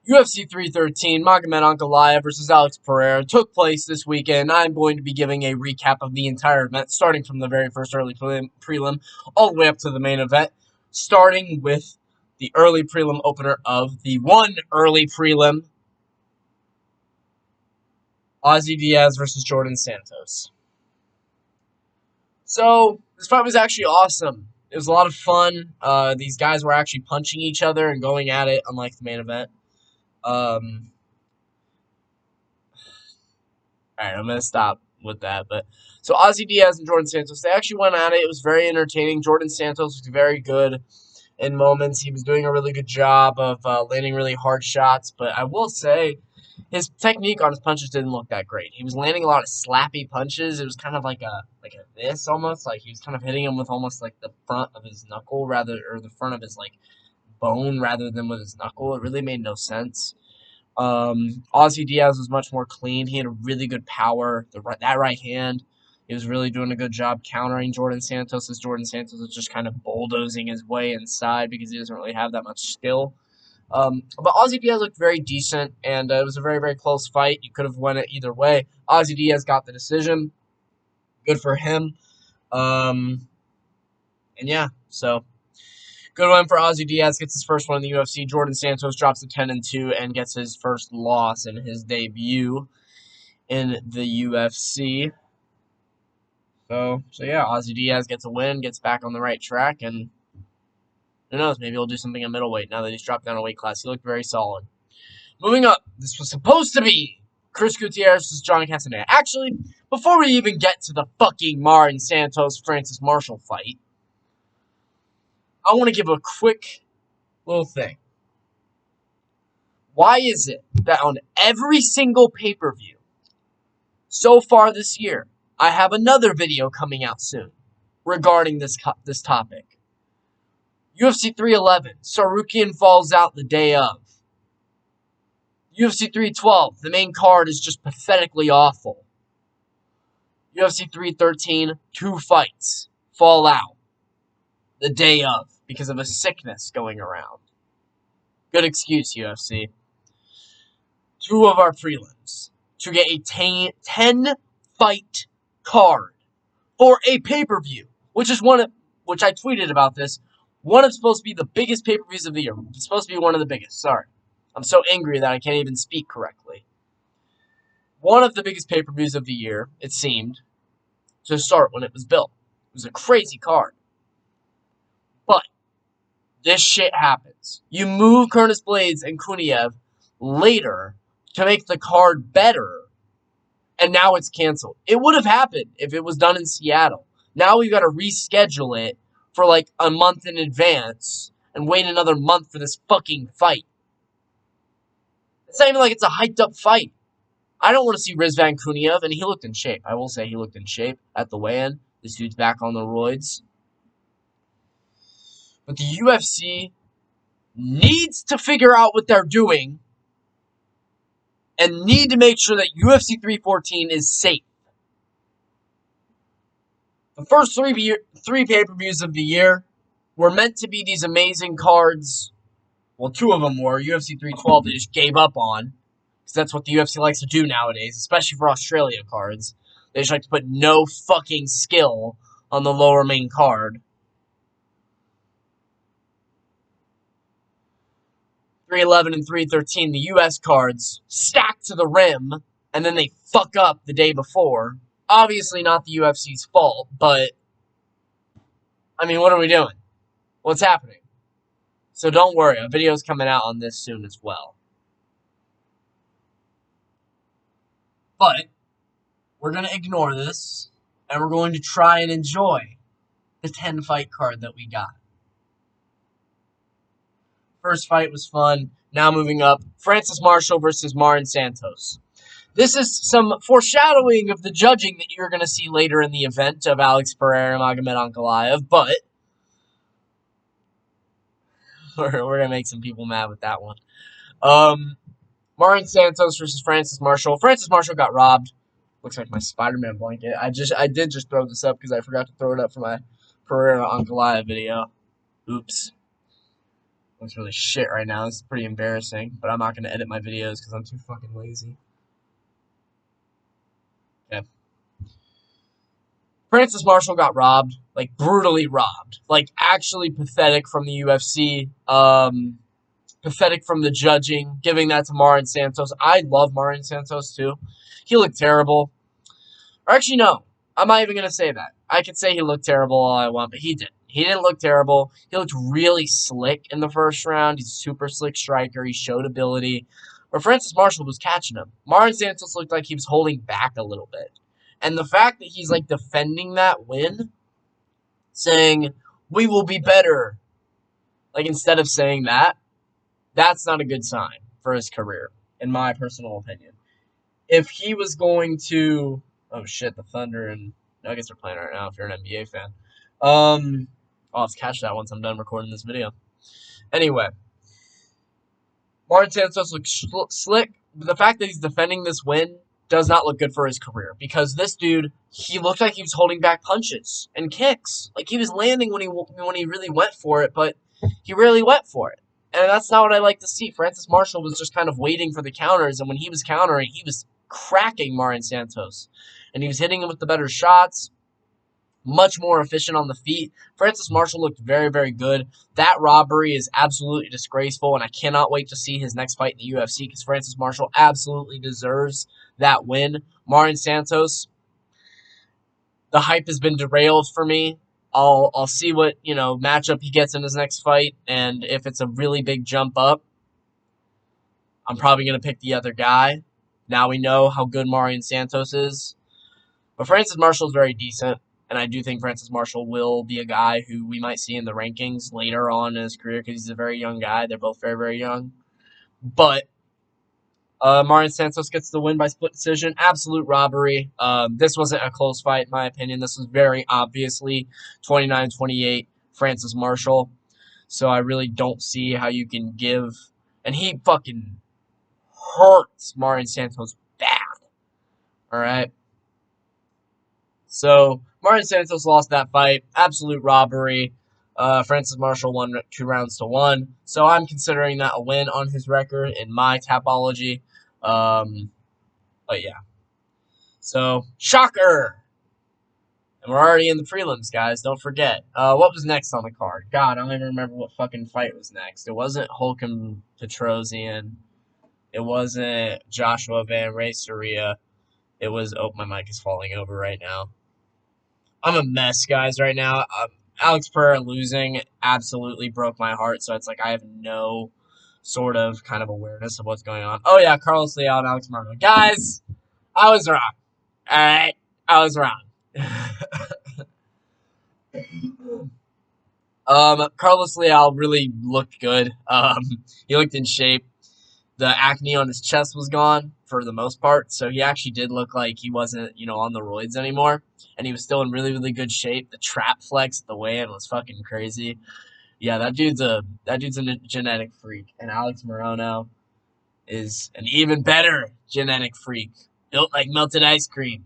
UFC 313, Magomed Ankalaev versus Alex Pereira took place this weekend. I'm going to be giving a recap of the entire event, starting from the very first early prelim all the way up to the main event, starting with the early prelim opener of the one early prelim, Ozzy Diaz versus Jordan Santos. So, this fight was actually awesome. It was a lot of fun. These guys were actually punching each other and going at it, unlike the main event. Alright, I'm going to stop with that. So Ozzy Diaz and Jordan Santos, they actually went at it. It was very entertaining. Jordan Santos was very good in moments. He was doing a really good job of landing really hard shots. But I will say, his technique on his punches didn't look that great. He was landing a lot of slappy punches. It was kind of like a this almost. Like he was kind of hitting him with almost like the front of his knuckle or the front of his like bone rather than with his knuckle. It really made no sense. Ozzy Diaz was much more clean. He had a really good power. That right hand, he was really doing a good job countering Jordan Santos, as Jordan Santos was just kind of bulldozing his way inside because he doesn't really have that much skill. But Ozzy Diaz looked very decent, and it was a very, very close fight. You could have won it either way. Ozzy Diaz got the decision. Good for him. And yeah, so good win for Ozzy Diaz. Gets his first one in the UFC. Jordan Santos drops to 10-2 and gets his first loss in his debut in the UFC. So yeah, Ozzy Diaz gets a win, gets back on the right track, and who knows, maybe he'll do something at middleweight now that he's dropped down a weight class. He looked very solid. Moving up, this was supposed to be Chris Gutierrez versus John Castaneda. Actually, before we even get to the fucking Martin Santos-Francis Marshall fight, I want to give a quick little thing. Why is it that on every single pay-per-view so far this year, I have another video coming out soon regarding this topic? UFC 311, Sarukian falls out the day of. UFC 312, the main card is just pathetically awful. UFC 313, 2 fights fall out the day of because of a sickness going around. Good excuse, UFC. 2 of our prelims to get a 10-fight card for a pay-per-view, which I tweeted about this. One of supposed to be the biggest pay-per-views of the year. It's supposed to be one of the biggest. Sorry. I'm so angry that I can't even speak correctly. One of the biggest pay-per-views of the year, it seemed, to start when it was built. It was a crazy card. But this shit happens. You move Curtis Blades and Kuniev later to make the card better, and now it's canceled. It would have happened if it was done in Seattle. Now we've got to reschedule it for like a month in advance and wait another month for this fucking fight. It's not even like it's a hyped up fight. I don't want to see Rizvan Kuniev, and he looked in shape. I will say he looked in shape at the weigh-in. This dude's back on the roids. But the UFC needs to figure out what they're doing and need to make sure that UFC 314 is safe. The first three pay-per-views of the year were meant to be these amazing cards. Well, 2 of them were. UFC 312 they just gave up on. Because that's what the UFC likes to do nowadays, especially for Australia cards. They just like to put no fucking skill on the lower main card. 311 and 313, the US cards, stacked to the rim, and then they fuck up the day before. Obviously not the UFC's fault, but, I mean, what are we doing? What's happening? So don't worry, a video's coming out on this soon as well. But we're going to ignore this, and we're going to try and enjoy the 10-fight card that we got. First fight was fun. Now moving up, Francis Marshall versus Martin Santos. This is some foreshadowing of the judging that you're going to see later in the event of Alex Pereira and Magomed Ankalaev, but we're going to make some people mad with that one. Martin Santos versus Francis Marshall. Francis Marshall got robbed. Looks like my Spider-Man blanket. I did just throw this up because I forgot to throw it up for my Pereira Ankalaev video. Oops. looks really shit right now. It's pretty embarrassing, but I'm not gonna edit my videos because I'm too fucking lazy. Okay. Francis Marshall got robbed, like brutally robbed, like actually pathetic from the UFC. Pathetic from the judging, giving that to Marin Santos. I love Marin Santos too. He looked terrible. Or actually, no. I'm not even going to say that. I could say he looked terrible all I want, but he didn't. He didn't look terrible. He looked really slick in the first round. He's a super slick striker. He showed ability. But Francis Marshall was catching him. Marin Santos looked like he was holding back a little bit. And the fact that he's like defending that win, saying, we will be better, like instead of saying that, that's not a good sign for his career, in my personal opinion. If he was going to, oh shit, the Thunder and Nuggets are playing right now. If you're an NBA fan, I'll have to catch that once I'm done recording this video. Anyway, Marin Santos looks slick. But the fact that he's defending this win does not look good for his career because this dude, he looked like he was holding back punches and kicks. Like he was landing when he really went for it, but he really went for it. And that's not what I like to see. Francis Marshall was just kind of waiting for the counters, and when he was countering, he was cracking Marin Santos. And he was hitting him with the better shots, much more efficient on the feet. Francis Marshall looked very, very good. That robbery is absolutely disgraceful, and I cannot wait to see his next fight in the UFC because Francis Marshall absolutely deserves that win. Marin Santos, the hype has been derailed for me. I'll see what, matchup he gets in his next fight, and if it's a really big jump up, I'm probably going to pick the other guy. Now we know how good Marin Santos is. But Francis Marshall is very decent, and I do think Francis Marshall will be a guy who we might see in the rankings later on in his career because he's a very young guy. They're both very, very young. But Marin Santos gets the win by split decision. Absolute robbery. This wasn't a close fight, in my opinion. This was very obviously 29-28 Francis Marshall. So I really don't see how you can give... And he fucking hurts Marin Santos bad. Alright? So, Marin Santos lost that fight. Absolute robbery. Francis Marshall won 2 rounds to 1. So I'm considering that a win on his record in my Tapology. But yeah. So, shocker! And we're already in the prelims, guys. Don't forget. What was next on the card? God, I don't even remember what fucking fight was next. It wasn't Holcomb Petrosian. It wasn't Joshua Van Ray-Soria. It was... Oh, my mic is falling over right now. I'm a mess, guys, right now. Alex Pereira losing absolutely broke my heart, so it's like I have no sort of kind of awareness of what's going on. Oh, yeah, Carlos Leal and Alex Morono. Guys, I was wrong. All right? I was wrong. Carlos Leal really looked good. He looked in shape. The acne on his chest was gone for the most part, so he actually did look like he wasn't, on the roids anymore, and he was still in really, really good shape. The trap flex at the weigh-in was fucking crazy. Yeah, that dude's a genetic freak, and Alex Morono is an even better genetic freak, built like melted ice cream.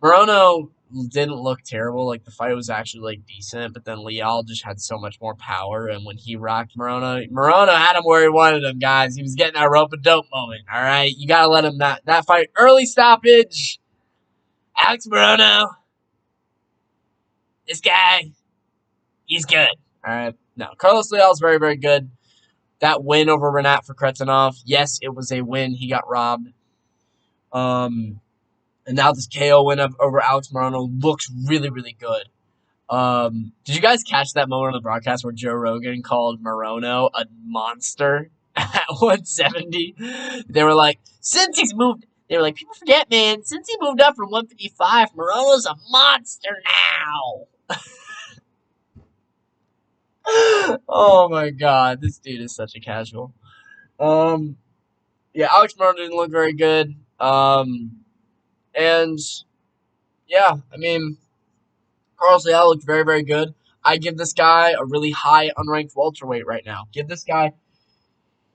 Morono didn't look terrible. Like, the fight was actually, decent, but then Leal just had so much more power, and when he rocked Morono had him where he wanted him, guys. He was getting that rope-a-dope moment, all right? You gotta let him that fight. Early stoppage. Alex Morono. This guy, he's good, all right? No, Carlos Leal's very, very good. That win over Renat for Kretinov, yes, it was a win. He got robbed. And now this KO win over Alex Morono looks really, really good. Did you guys catch that moment on the broadcast where Joe Rogan called Morono a monster at 170? They were like, since he's moved... They were like, people forget, man, since he moved up from 155, Morono's a monster now. Oh, my God. This dude is such a casual. Yeah, Alex Morono didn't look very good. And, yeah, I mean, Carlos Leal looked very, very good. I give this guy a really high unranked welterweight right now. Give this guy...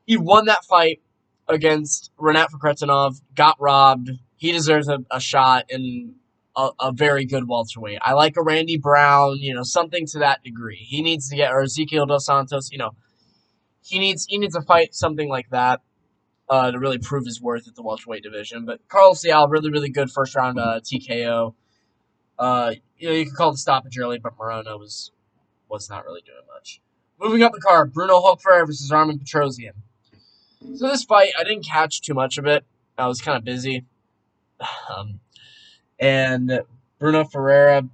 He won that fight against Renat Kretinov, got robbed. He deserves a shot in a very good welterweight. I like a Randy Brown, something to that degree. He needs to get... Or Ezekiel Dos Santos, he needs to fight something like that to really prove his worth at the welterweight division. But Carlos Leal, really, really good first round TKO. You could call it the stoppage early, but Moreno was not really doing much. Moving up the card, Bruno Hulkfer versus Armin Petrosyan. So this fight, I didn't catch too much of it. I was kind of busy. And Bruno Ferreira,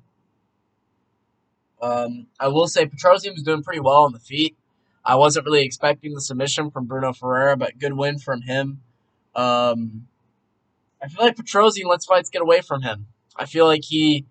I will say Petrosyan was doing pretty well on the feet. I wasn't really expecting the submission from Bruno Ferreira, but good win from him. I feel like Petrosyan lets fights get away from him. I feel like he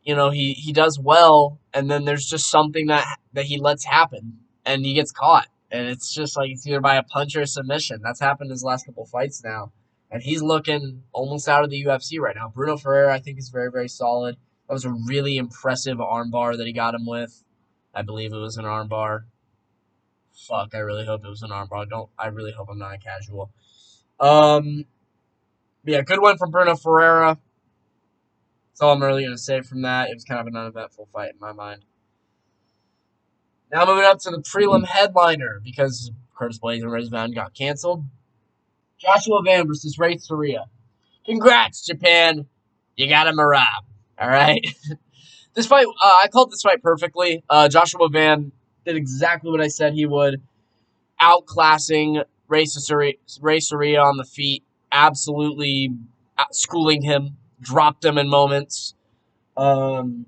does well, and then there's just something that he lets happen, and he gets caught. And it's just like it's either by a punch or a submission. That's happened in his last couple fights now. And he's looking almost out of the UFC right now. Bruno Ferreira, I think, is very, very solid. That was a really impressive armbar that he got him with. I believe it was an armbar. Fuck, I really hope it was an armbar. I really hope I'm not a casual. Yeah, good win from Bruno Ferreira. That's all I'm really going to say from that. It was kind of an uneventful fight in my mind. Now moving up to the prelim headliner, because Curtis Blades and Rizvan got canceled. Joshua Van versus Ray Soria. Congrats, Japan. You got him around. All right? This fight, I called this fight perfectly. Joshua Van did exactly what I said he would. Outclassing Ray Soria on the feet. Absolutely schooling him. Dropped him in moments. Hurting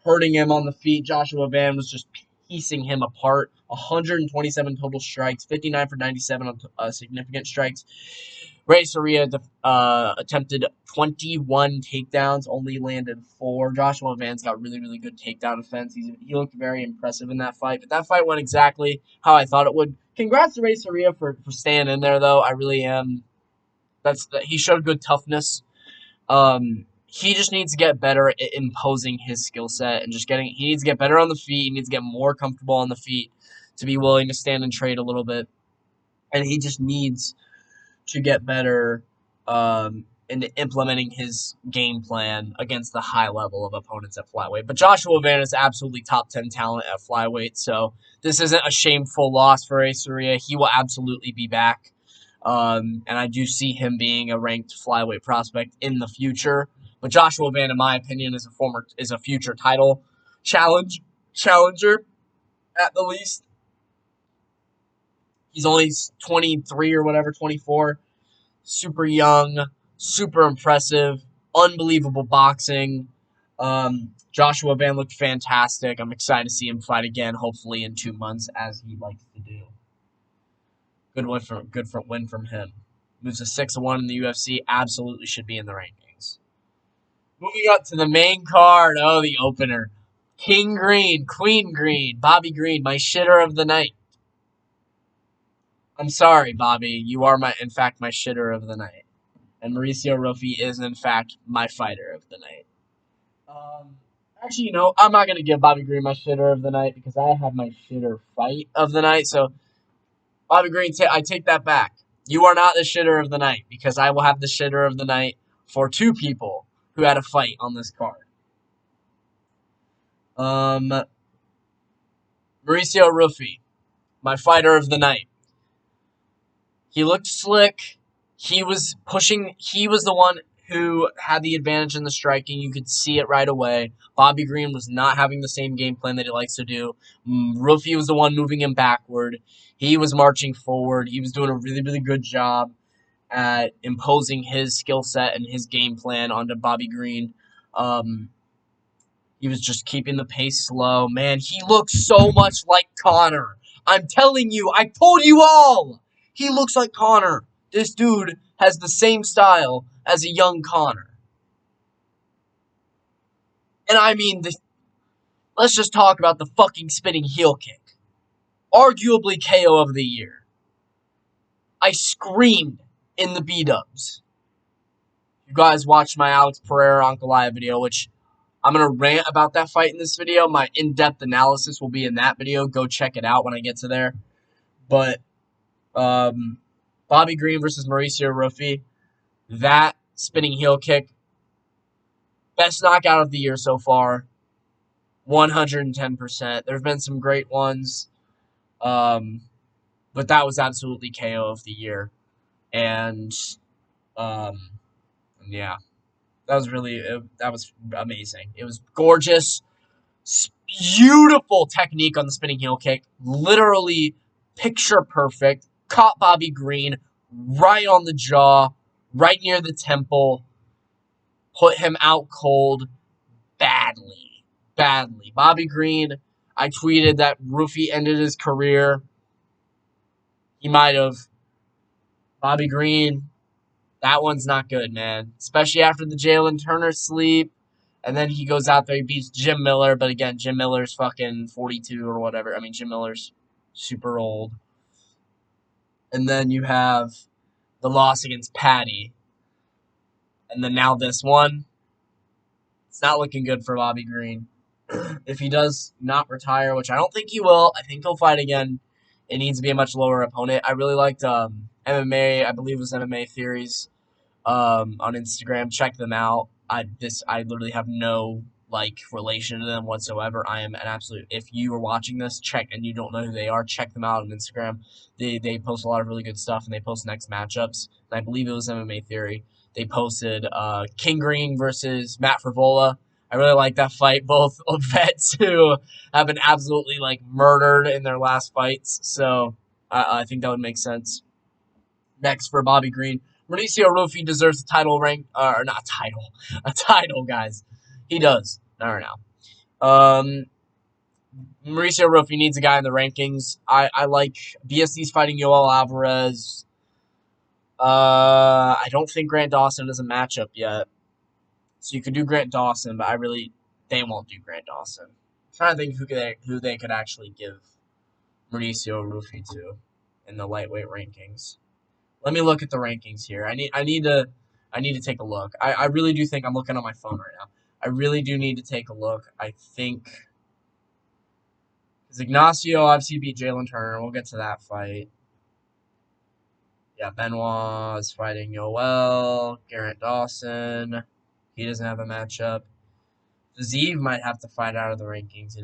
him on the feet. Joshua Van was just piecing him apart. 127 total strikes, 59 for 97 on significant strikes. Ray Soria attempted 21 takedowns, only landed 4. Joshua Van's got really, really good takedown defense. He looked very impressive in that fight. But that fight went exactly how I thought it would. Congrats to Ray Soria for staying in there, though. I really am. He showed good toughness. He just needs to get better at imposing his skill set and he needs to get better on the feet. He needs to get more comfortable on the feet to be willing to stand and trade a little bit. And he just needs to get better in implementing his game plan against the high level of opponents at flyweight. But Joshua Van is absolutely top 10 talent at flyweight, so this isn't a shameful loss for Ray Soria. He will absolutely be back. And I do see him being a ranked flyweight prospect in the future. But Joshua Van, in my opinion, is a future title challenger at the least. He's only 23 or whatever, 24. Super young, super impressive, unbelievable boxing. Joshua Van looked fantastic. I'm excited to see him fight again, hopefully in 2 months, as he likes to do. Good win from him. Moves to 6-1 in the UFC. Absolutely should be in the rankings. Moving up to the main card. Oh, the opener. King Green, Queen Green, Bobby Green, my shitter of the night. I'm sorry, Bobby. You are in fact, my shitter of the night. And Mauricio Rofi is, in fact, my fighter of the night. Actually, I'm not going to give Bobby Green my shitter of the night because I have my shitter fight of the night. So, Bobby Green, I take that back. You are not the shitter of the night because I will have the shitter of the night for 2 people who had a fight on this card. Mauricio Rofi, my fighter of the night. He looked slick. He was pushing. He was the one who had the advantage in the striking. You could see it right away. Bobby Green was not having the same game plan that he likes to do. Rofi was the one moving him backward. He was marching forward. He was doing a really, really good job at imposing his skill set and his game plan onto Bobby Green. He was just keeping the pace slow. Man, he looks so much like Conor. I'm telling you, I told you all. He looks like Conor. This dude has the same style as a young Conor. And I mean, let's just talk about the fucking spinning heel kick. Arguably KO of the year. I screamed in the B-dubs. You guys watched my Alex Pereira Ankalaev video, which I'm going to rant about that fight in this video. My in-depth analysis will be in that video. Go check it out when I get to there. But Bobby Green versus Mauricio Rofi, that spinning heel kick, best knockout of the year so far, 110%. There have been some great ones. But that was absolutely KO of the year. And um, yeah, that was amazing. It was gorgeous, beautiful technique on the spinning heel kick, literally picture perfect. Caught Bobby Green right on the jaw, right near the temple, put him out cold badly, badly. Bobby Green, I tweeted that Rufy ended his career. He might have. Bobby Green, that one's not good, man. Especially after the Jalen Turner sleep. And then he goes out there, he beats Jim Miller. But again, Jim Miller's fucking 42 or whatever. I mean, Jim Miller's super old. And then you have the loss against Patty. And then now this one. It's not looking good for Bobby Green. If he does not retire, which I don't think he will, I think he'll fight again. It needs to be a much lower opponent. I really liked MMA, I believe it was MMA Theories on Instagram. Check them out. I literally have no relation to them whatsoever. I am an absolute. If you are watching this, check and you don't know who they are, check them out on Instagram. They post a lot of really good stuff and they post next matchups. And I believe it was MMA Theory. They posted King Green versus Matt Frivola. I really like that fight. Both vets who have been absolutely murdered in their last fights. So I think that would make sense. Next for Bobby Green, Mauricio Rufy deserves a title rank, or not a title, guys. He does. Not right now. Mauricio Rufy needs a guy in the rankings. I like BSD's fighting Yoel Alvarez. I don't think Grant Dawson is a matchup yet. So you could do Grant Dawson, but they won't do Grant Dawson. I'm trying to think who they could actually give Mauricio Rufy to in the lightweight rankings. Let me look at the rankings here. I need to take a look. I really do think I'm looking on my phone right now. I really do need to take a look. I think because Ignacio obviously beat Jalen Turner. We'll get to that fight. Yeah, Benoit is fighting Yoel. Garrett Dawson. He doesn't have a matchup. Zeev might have to fight out of the rankings,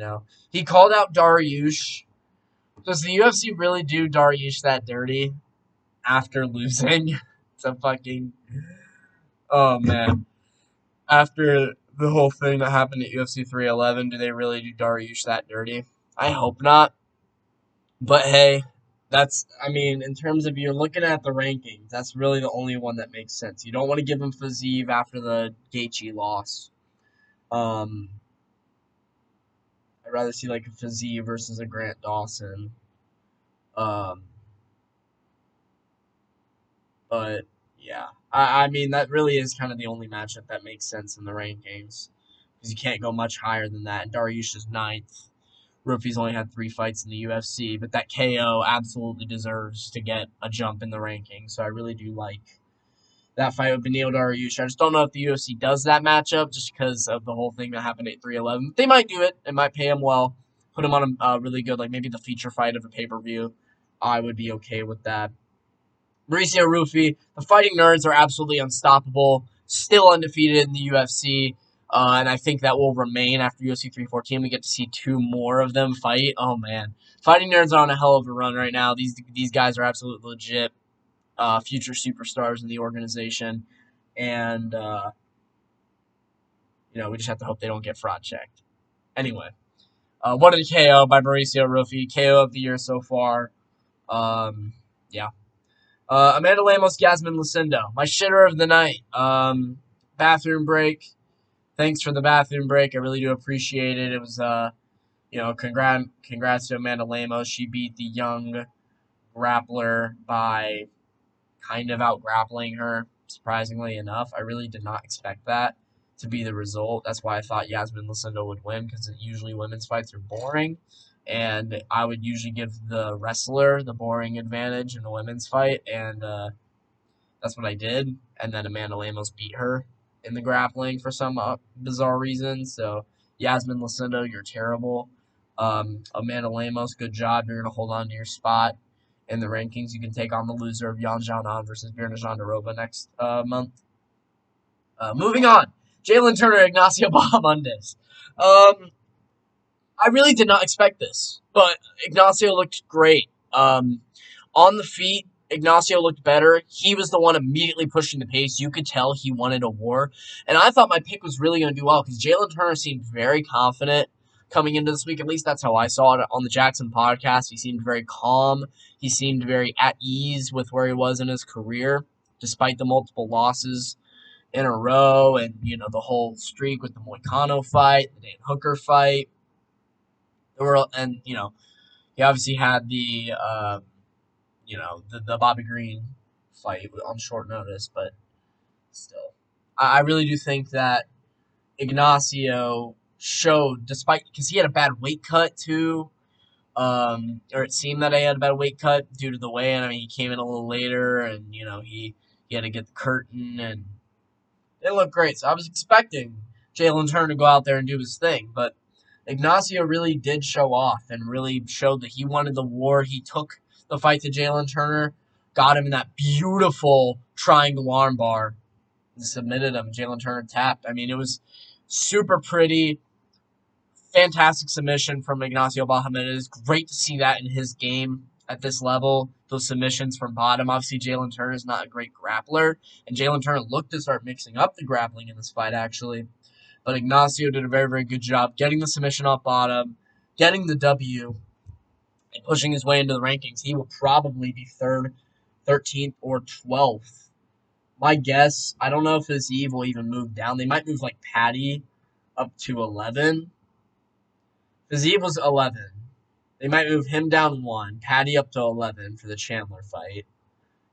He called out Dariush. Does the UFC really do Dariush that dirty after losing to fucking... Oh, man. After the whole thing that happened at UFC 311, do they really do Dariush that dirty? I hope not. But hey, in terms of you're looking at the rankings, that's really the only one that makes sense. You don't want to give him Fazeev after the Gaethje loss. I'd rather see a Fazeev versus a Grant Dawson. But yeah, that really is kind of the only matchup that makes sense in the rankings because you can't go much higher than that. And Dariush is 9th. Rufy's only had 3 fights in the UFC, but that KO absolutely deserves to get a jump in the rankings. So I really do like that fight with Beneil Dariush. I just don't know if the UFC does that matchup just because of the whole thing that happened at 311. They might do it. It might pay him well. Put him on a really good, maybe the feature fight of a pay-per-view. I would be okay with that. Mauricio Rufy, the Fighting Nerds are absolutely unstoppable. Still undefeated in the UFC. And I think that will remain after UFC 314. We get to see 2 more of them fight. Oh, man. Fighting Nerds are on a hell of a run right now. These guys are absolutely legit future superstars in the organization. And, we just have to hope they don't get fraud checked. Anyway, what a KO by Mauricio Rufy. KO of the year so far. Yeah. Amanda Lemos, Yasmin Lucindo. My shitter of the night. Bathroom break. Thanks for the bathroom break. I really do appreciate it. It was, congrats to Amanda Lemos. She beat the young grappler by kind of out-grappling her, surprisingly enough. I really did not expect that to be the result. That's why I thought Yasmin Lucindo would win, because usually women's fights are boring. And I would usually give the wrestler the boring advantage in a women's fight, and that's what I did. And then Amanda Lemos beat her in the grappling for some bizarre reason. So, Yasmin Lucindo, you're terrible. Amanda Lemos, good job. You're going to hold on to your spot in the rankings. You can take on the loser of Yan Xiaonan versus Virna Jandarova next month. Moving on. Jalen Turner, Ignacio Bahamondes. I really did not expect this, but Ignacio looked great. On the feet, Ignacio looked better. He was the one immediately pushing the pace. You could tell he wanted a war. And I thought my pick was really going to do well because Jalen Turner seemed very confident coming into this week. At least that's how I saw it on the Jackson podcast. He seemed very calm. He seemed very at ease with where he was in his career, despite the multiple losses in a row and, the whole streak with the Moicano fight, the Dan Hooker fight. And, he obviously had the Bobby Green fight on short notice, but still. I really do think that Ignacio showed, despite, because he had a bad weight cut too, or it seemed that he had a bad weight cut due to the weigh-in. I mean, he came in a little later, and, he had to get the curtain, and it looked great. So I was expecting Jalen Turner to go out there and do his thing, but Ignacio really did show off and really showed that he wanted the war. He took the fight to Jalen Turner, got him in that beautiful triangle armbar, and submitted him. Jalen Turner tapped. I mean, it was super pretty, fantastic submission from Ignacio Bahamondes. It's great to see that in his game at this level. Those submissions from bottom. Obviously, Jalen Turner is not a great grappler, and Jalen Turner looked to start mixing up the grappling in this fight, actually. But Ignacio did a very, very good job getting the submission off bottom, getting the W, and pushing his way into the rankings. He will probably be 3rd, 13th, or 12th. My guess, I don't know if Aziz will even move down. They might move like Patty up to 11. Aziz was 11. They might move him down 1, Patty up to 11 for the Chandler fight.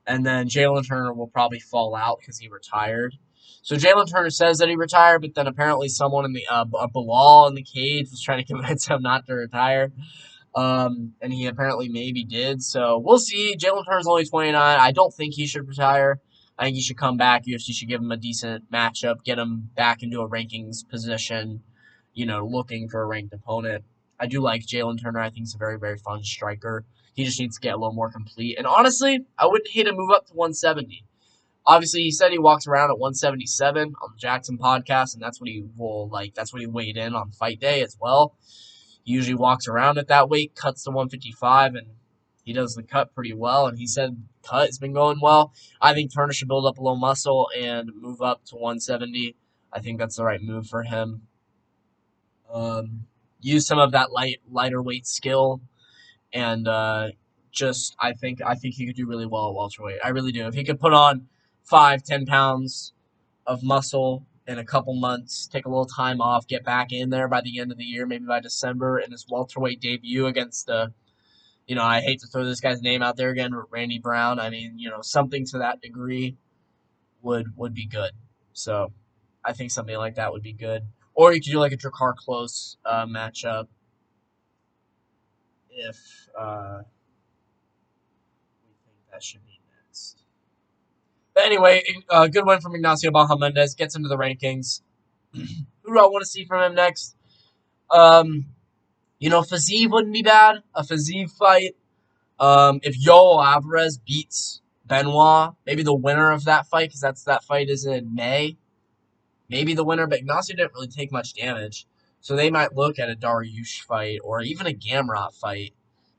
And then Jalen Turner will probably fall out because he retired. So Jalen Turner says that he retired, but then apparently someone in the Bilal in the cage was trying to convince him not to retire. And he apparently maybe did. So we'll see. Jalen Turner's only 29. I don't think he should retire. I think he should come back. UFC should give him a decent matchup, get him back into a rankings position, looking for a ranked opponent. I do like Jalen Turner. I think he's a very, very fun striker. He just needs to get a little more complete. And honestly, I wouldn't hate to move up to 170. Obviously, he said he walks around at 177 on the Jackson podcast, and that's what he will that's what he weighed in on fight day as well. He usually walks around at that weight, cuts to 155, and he does the cut pretty well. And he said cut has been going well. I think Turner should build up a little muscle and move up to 170. I think that's the right move for him. Use some of that lighter weight skill, and I think he could do really well at welterweight. I really do. If he could put on 5-10 pounds of muscle in a couple months, take a little time off, get back in there by the end of the year, maybe by December, in his welterweight debut against I hate to throw this guy's name out there again, Randy Brown. I mean, something to that degree would be good. So I think something like that would be good. Or you could do like a Drakkar Close matchup if we think that should be next. But anyway, good win from Ignacio Bahamondes. Gets into the rankings. Who do I want to see from him next? Fiziev wouldn't be bad. A Fiziev fight. If Yoel Alvarez beats Benoit, maybe the winner of that fight, because that fight is in May. Maybe the winner, but Ignacio didn't really take much damage. So they might look at a Dariush fight or even a Gamrot fight.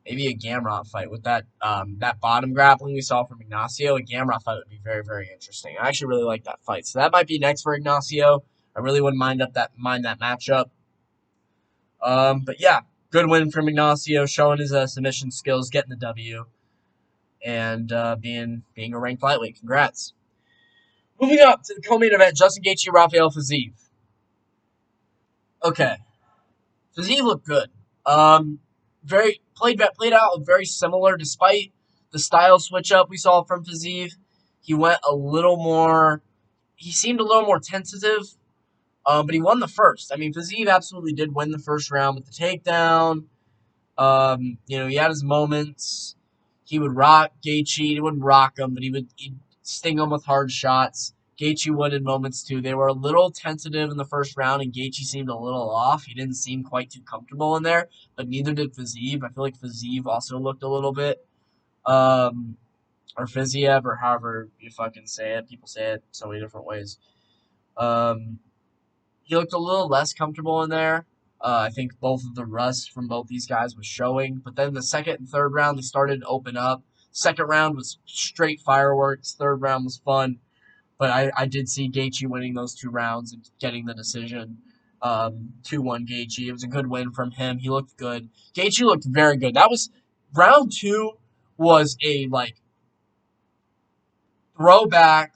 Maybe a Gamrot fight with that bottom grappling we saw from Ignacio. A Gamrot fight would be very, very interesting. I actually really like that fight. So that might be next for Ignacio. I really wouldn't mind that matchup. But yeah, good win from Ignacio, showing his submission skills, getting the W, and being a ranked lightweight. Congrats. Moving up to the co-main event, Justin Gaethje, Rafael Fiziev. Okay, Fiziev looked good. Played out very similar, despite the style switch up we saw from Fiziev. He went a little more. He seemed a little more tentative, but he won the first. I mean, Fiziev absolutely did win the first round with the takedown. He had his moments. He would rock Gaethje. He wouldn't rock him, but he'd sting him with hard shots. Gaethje would in moments too. They were a little tentative in the first round, and Gaethje seemed a little off. He didn't seem quite too comfortable in there, but neither did Fiziev. I feel like Fiziev also looked a little bit, or Fiziev, or however you fucking say it. People say it so many different ways. He looked a little less comfortable in there. I think both of the rust from both these guys was showing. But then the second and third round, they started to open up. Second round was straight fireworks. Third round was fun. But I did see Gaethje winning those 2 rounds and getting the decision. 2-1 Gaethje. It was a good win from him. He looked good. Gaethje looked very good. That was round 2 was a throwback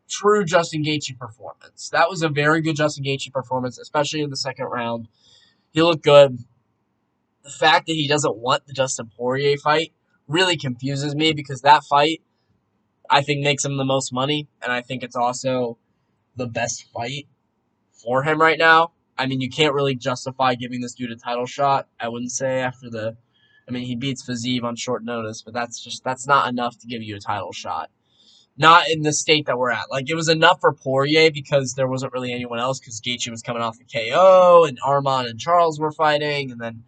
true Justin Gaethje performance. That was a very good Justin Gaethje performance, especially in the second round. He looked good. The fact that he doesn't want the Dustin Poirier fight really confuses me because that fight, I think, makes him the most money, and I think it's also the best fight for him right now. I mean, you can't really justify giving this dude a title shot, I wouldn't say, after the... I mean, he beats Fiziev on short notice, but that's not enough to give you a title shot. Not in the state that we're at. It was enough for Poirier because there wasn't really anyone else because Gaethje was coming off the KO, and Arman and Charles were fighting, and then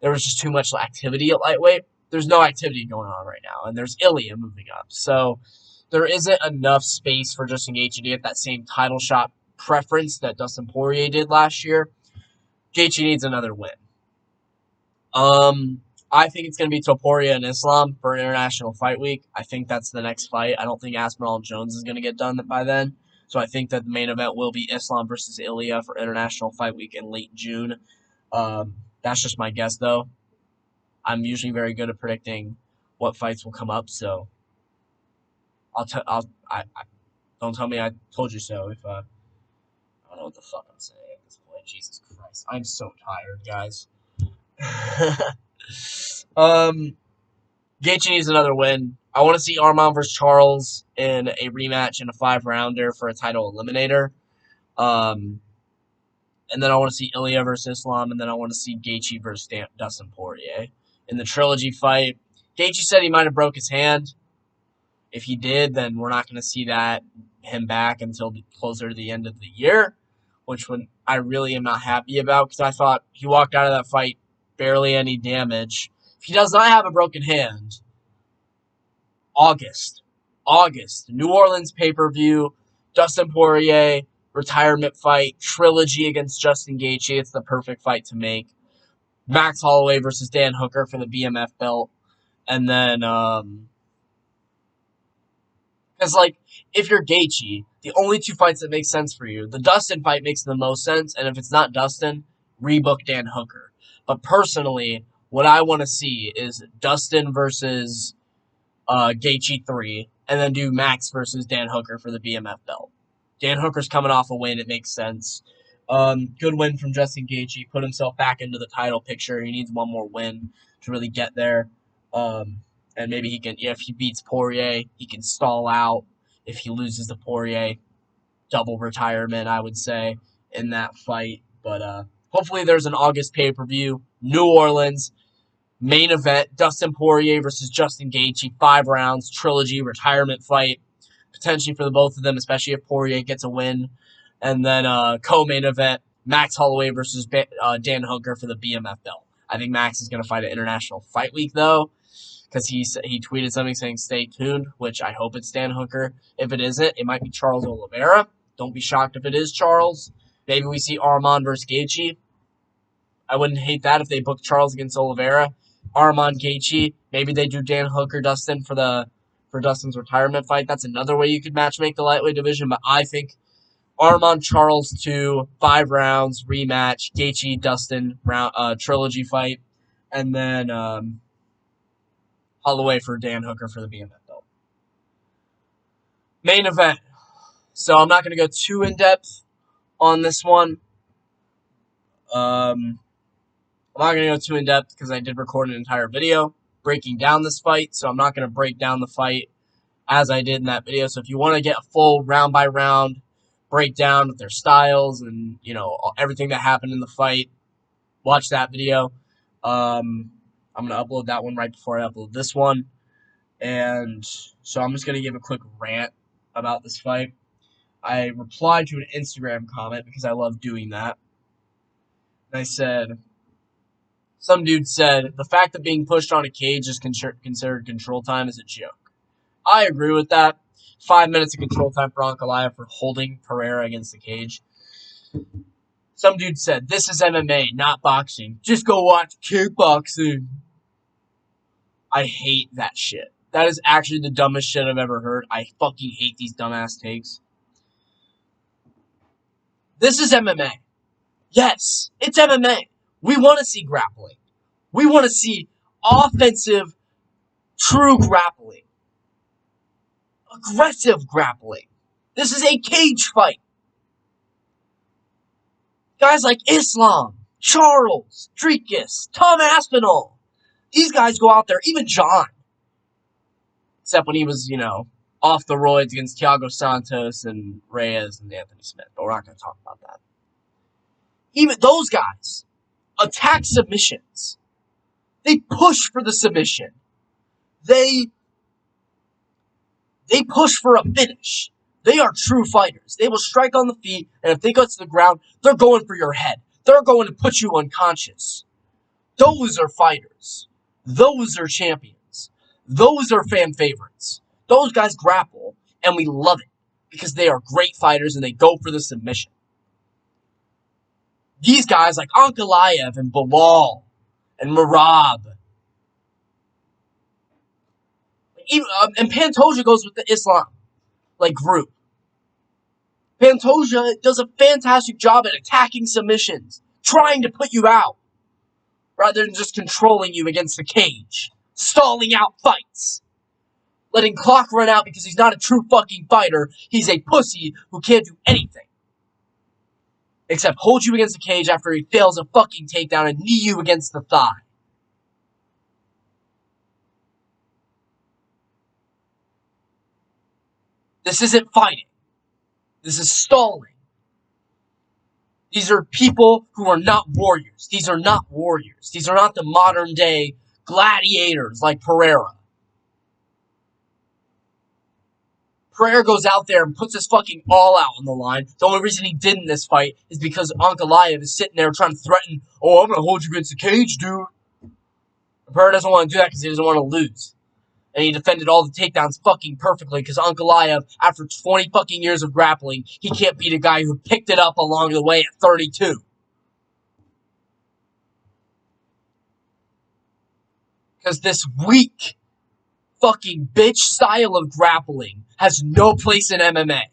there was just too much activity at lightweight. There's no activity going on right now, and there's Ilya moving up. So there isn't enough space for Justin Gaethje to get that same title shot preference that Dustin Poirier did last year. Gaethje needs another win. I think it's going to be Topuria and Islam for International Fight Week. I think that's the next fight. I don't think Aspinall Jones is going to get done by then. So I think that the main event will be Islam versus Ilya for International Fight Week in late June. That's just my guess, though. I'm usually very good at predicting what fights will come up, so don't tell me I told you so. If I don't know what the fuck I'm saying at this point. Jesus Christ, I'm so tired, guys. Gaethje needs another win. I want to see Arman versus Charles in a rematch in a 5-rounder for a title eliminator. And then I want to see Ilya versus Islam, and then I want to see Gaethje versus Dustin Poirier. In the trilogy fight, Gaethje said he might have broke his hand. If he did, then we're not going to see him back until closer to the end of the year, which I really am not happy about because I thought he walked out of that fight barely any damage. If he does not have a broken hand, August, New Orleans pay-per-view, Dustin Poirier, retirement fight, trilogy against Justin Gaethje. It's the perfect fight to make. Max Holloway versus Dan Hooker for the BMF belt. And then, because, if you're Gaethje, the only 2 fights that make sense for you, the Dustin fight makes the most sense, and if it's not Dustin, rebook Dan Hooker. But personally, what I want to see is Dustin versus Gaethje 3, and then do Max versus Dan Hooker for the BMF belt. Dan Hooker's coming off a win. It makes sense. Good win from Justin Gaethje. Put himself back into the title picture. He needs one more win to really get there. And maybe he can, if he beats Poirier, he can stall out. If he loses to Poirier, double retirement, I would say, in that fight. But hopefully there's an August pay-per-view. New Orleans. Main event, Dustin Poirier versus Justin Gaethje, 5 rounds, trilogy, retirement fight, potentially for the both of them, especially if Poirier gets a win. And then co-main event, Max Holloway versus Dan Hooker for the BMF belt. I think Max is going to fight at International Fight Week, though, because he tweeted something saying stay tuned, which I hope it's Dan Hooker. If it isn't, it might be Charles Oliveira. Don't be shocked if it is Charles. Maybe we see Arman versus Gaethje. I wouldn't hate that if they booked Charles against Oliveira. Arman Gaethje. Maybe they do Dan Hooker Dustin for Dustin's retirement fight. That's another way you could matchmake the lightweight division. But I think Arman Charles 2, 5 rounds, rematch, Gaethje Dustin trilogy fight, and then Holloway for Dan Hooker for the BMF belt. Main event. So I'm not going to go too in depth on this one. I'm not going to go too in-depth because I did record an entire video breaking down this fight, so I'm not going to break down the fight as I did in that video. So if you want to get a full round-by-round breakdown of their styles and, everything that happened in the fight, watch that video. I'm going to upload that one right before I upload this one. And so I'm just going to give a quick rant about this fight. I replied to an Instagram comment because I love doing that. And I said... Some dude said, the fact that being pushed on a cage is considered control time is a joke. I agree with that. 5 minutes of control time for Ankalaev for holding Pereira against the cage. Some dude said, this is MMA, not boxing. Just go watch kickboxing. I hate that shit. That is actually the dumbest shit I've ever heard. I fucking hate these dumbass takes. This is MMA. Yes, it's MMA. We want to see grappling. We want to see offensive, true grappling. Aggressive grappling. This is a cage fight. Guys like Islam, Charles, Dricus, Tom Aspinall. These guys go out there, even John. Except when he was, off the roids against Thiago Santos and Reyes and Anthony Smith. But we're not going to talk about that. Even those guys attack submissions. They push for the submission. They push for a finish. They are true fighters. They will strike on the feet, and if they go to the ground, they're going for your head. They're going to put you unconscious. Those are fighters. Those are champions. Those are fan favorites. Those guys grapple, and we love it because they are great fighters and they go for the submission. These guys like Ankalaev and Bilal and Merab. And Pantoja goes with the Islam group. Pantoja does a fantastic job at attacking submissions, trying to put you out, rather than just controlling you against the cage, stalling out fights, letting clock run out because he's not a true fucking fighter. He's a pussy who can't do anything except hold you against the cage after he fails a fucking takedown and knee you against the thigh. This isn't fighting. This is stalling. These are people who are not warriors. These are not warriors. These are not the modern day gladiators like Pereira. Pereira goes out there and puts his fucking all out on the line. The only reason he did in this fight is because Ankalaev is sitting there trying to threaten, oh, I'm going to hold you against the cage, dude. Pereira doesn't want to do that because he doesn't want to lose. And he defended all the takedowns fucking perfectly because Ankalaev, after 20 fucking years of grappling, he can't beat a guy who picked it up along the way at 32. Because this weak fucking bitch style of grappling has no place in MMA.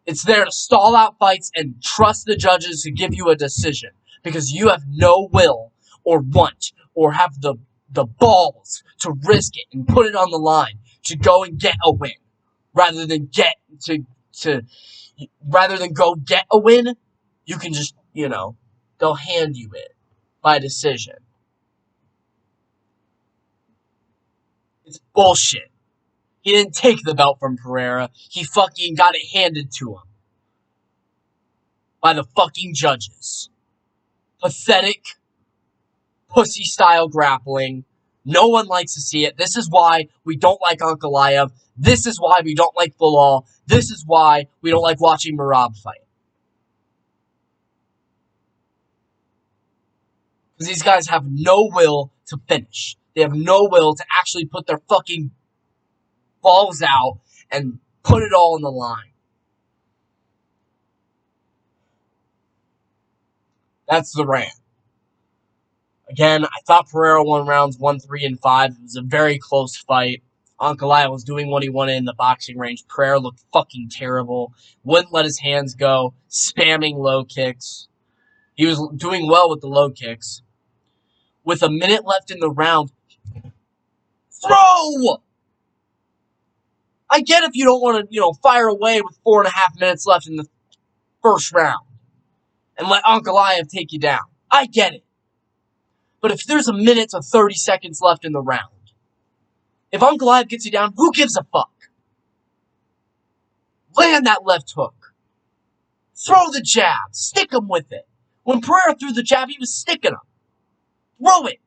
It's there to stall out fights and trust the judges to give you a decision. Because you have no will or want or have the balls to risk it and put it on the line to go and get a win. Rather than go get a win, you can just, they'll hand you it by decision. It's bullshit. He didn't take the belt from Pereira. He fucking got it handed to him by the fucking judges. Pathetic, pussy-style grappling. No one likes to see it. This is why we don't like Ankalaev. This is why we don't like Bilal. This is why we don't like watching Merab fight. Because these guys have no will to finish. They have no will to actually put their fucking balls out and put it all on the line. That's the rant. Again, I thought Pereira won rounds 1, 3, and 5. It was a very close fight. Ankalaev was doing what he wanted in the boxing range. Pereira looked fucking terrible. Wouldn't let his hands go. Spamming low kicks. He was doing well with the low kicks. With a minute left in the round, throw! I get if you don't want to, fire away with 4.5 minutes left in the first round and let Ankalaev take you down. I get it. But if there's a minute to 30 seconds left in the round, if Ankalaev gets you down, who gives a fuck? Land that left hook. Throw the jab. Stick him with it. When Pereira threw the jab, he was sticking him. Throw it.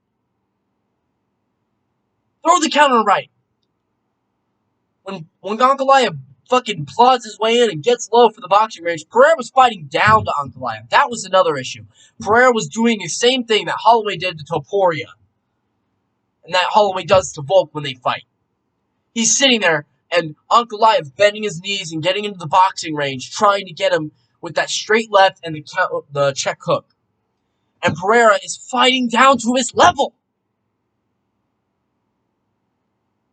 Throw the counter right. When Ankalaev fucking plods his way in and gets low for the boxing range, Pereira was fighting down to Ankalaev. That was another issue. Pereira was doing the same thing that Holloway did to Topuria. And that Holloway does to Volk when they fight. He's sitting there, and Ankalaev bending his knees and getting into the boxing range, trying to get him with that straight left and the check hook. And Pereira is fighting down to his level.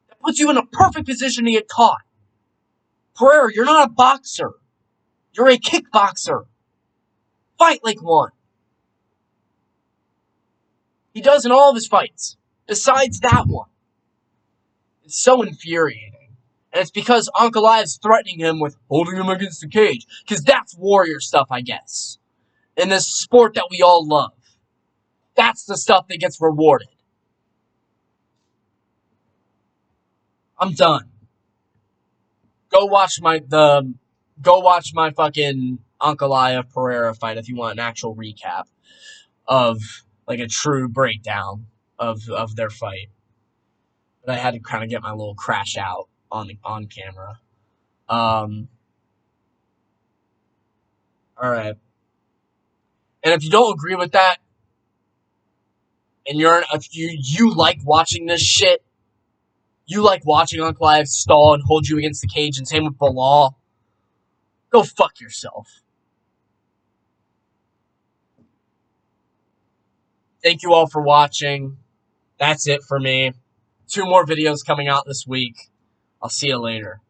That puts you in a perfect position to get caught. Pereira, you're not a boxer. You're a kickboxer. Fight like one. He does in all of his fights, besides that one. It's so infuriating. And it's because Ankalaev's threatening him with holding him against the cage. Because that's warrior stuff, I guess. In this sport that we all love. That's the stuff that gets rewarded. I'm done. Go watch my fucking Ankalaev Pereira fight if you want an actual recap of like a true breakdown of their fight. But I had to kind of get my little crash out on camera. All right. And if you don't agree with that, and if you like watching this shit, you like watching Ankalaev stall and hold you against the cage, and same with Bilal, go fuck yourself. Thank you all for watching. That's it for me. 2 more videos coming out this week. I'll see you later.